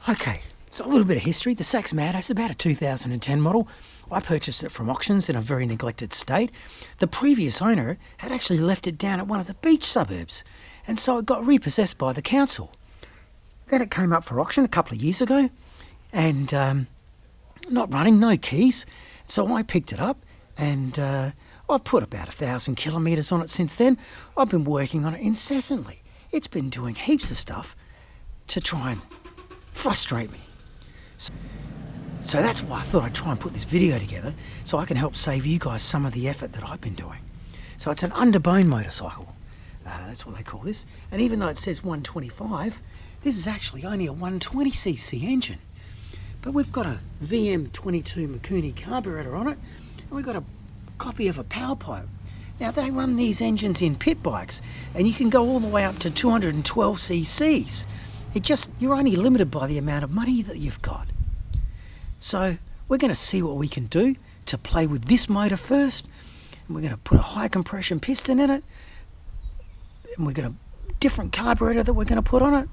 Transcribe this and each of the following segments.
Okay, so a little bit of history. The Sach Madass, about a 2010 model. I purchased it from auctions in a very neglected state. The previous owner had actually left it down at one of the beach suburbs, and so it got repossessed by the council. Then it came up for auction a couple of years ago, and not running, no keys. So I picked it up, and I've put about 1,000 kilometres on it since then. I've been working on it incessantly. It's been doing heaps of stuff to try and frustrate me. So that's why I thought I'd try and put this video together so I can help save you guys some of the effort that I've been doing. So it's an underbone motorcycle. That's what they call this. And even though it says 125, this is actually only a 120cc engine. But we've got a VM22 Mikuni carburetor on it, and we've got a copy of a power pipe. Now they run these engines in pit bikes, and you can go all the way up to 212cc's. You're only limited by the amount of money that you've got. So we're going to see what we can do to play with this motor first, and we're going to put a high compression piston in it, and we've got a different carburetor that we're going to put on it,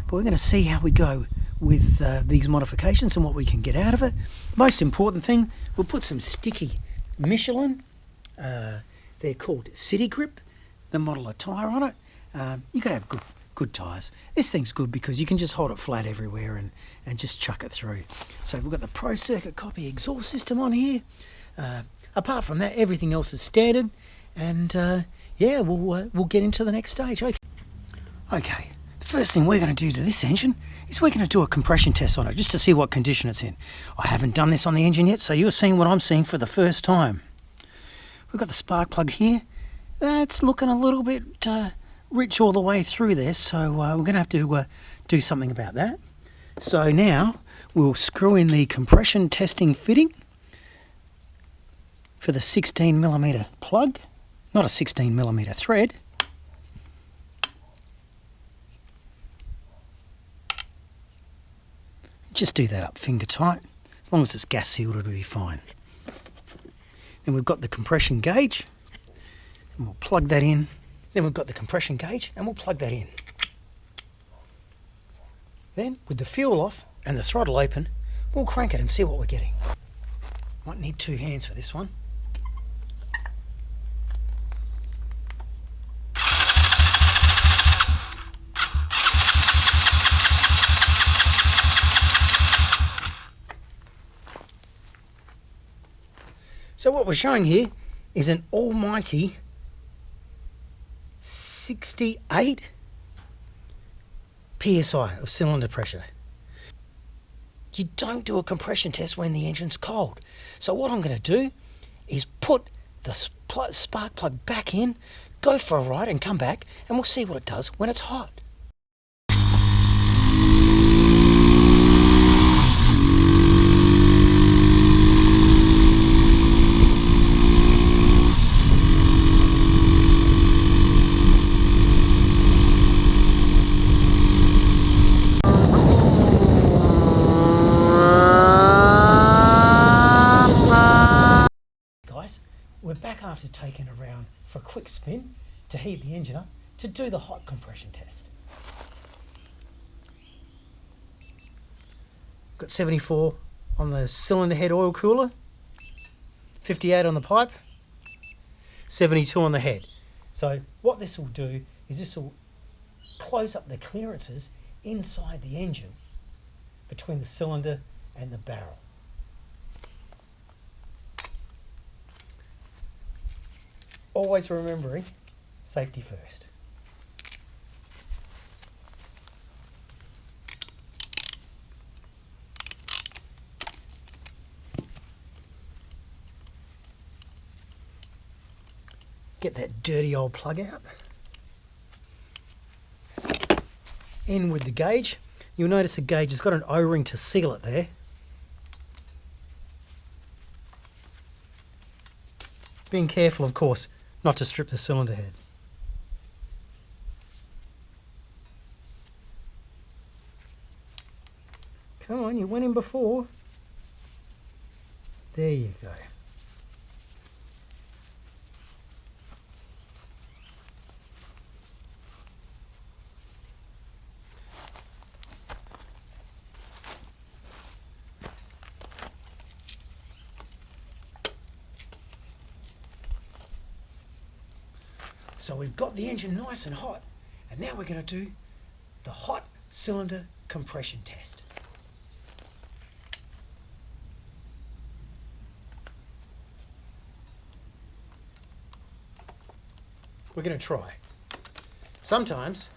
but we're going to see how we go with these modifications and what we can get out of it. Most important thing, we'll put some sticky Michelin, they're called City Grip, the model of tyre on it. You got to have good tyres. This thing's good because you can just hold it flat everywhere and just chuck it through. So we've got the Pro Circuit copy exhaust system on here. Apart from that, everything else is standard, and yeah, we'll get into the next stage. Okay, the first thing we're going to do to this engine is we're going to do a compression test on it just to see what condition it's in. I haven't done this on the engine yet, so you're seeing what I'm seeing for the first time. We've got the spark plug here. That's looking a little bit rich all the way through there, so we're going to have to do something about that. So now we'll screw in the compression testing fitting for the 16mm plug, not a 16mm thread. Just do that up finger tight. As long as it's gas sealed, it'll be fine. Then we've got the compression gauge, and we'll plug that in. Then we've got the compression gauge, and we'll plug that in. Then, with the fuel off and the throttle open, we'll crank it and see what we're getting. Might need 2 hands for this one. So what we're showing here is an almighty 68 psi of cylinder pressure. You don't do a compression test when the engine's cold. So what I'm going to do is put the spark plug back in, go for a ride and come back, and we'll see what it does when it's hot. We're back after taking a round for a quick spin to heat the engine up to do the hot compression test. Got 74 on the cylinder head oil cooler, 58 on the pipe, 72 on the head. So what this will do is this will close up the clearances inside the engine between the cylinder and the barrel. Always remembering safety first. Get that dirty old plug out. In with the gauge. You'll notice the gauge has got an O-ring to seal it there. Being careful, of course, not to strip the cylinder head. Come on, you went in before. There you go. So we've got the engine nice and hot, and now we're going to do the hot cylinder compression test. We're going to try. Sometimes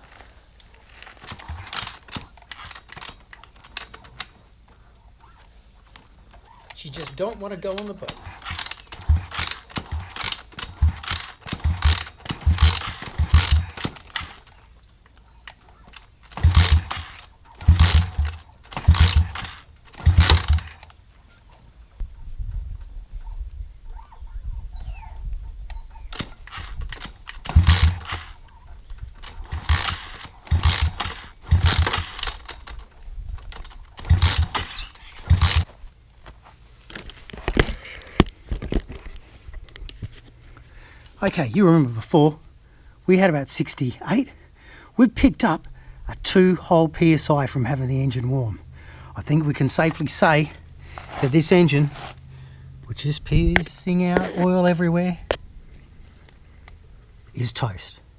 you just don't want to go on the boat. Okay, you remember before, we had about 68. We've picked up a 2-whole PSI from having the engine warm. I think we can safely say that this engine, which is pissing out oil everywhere, is toast.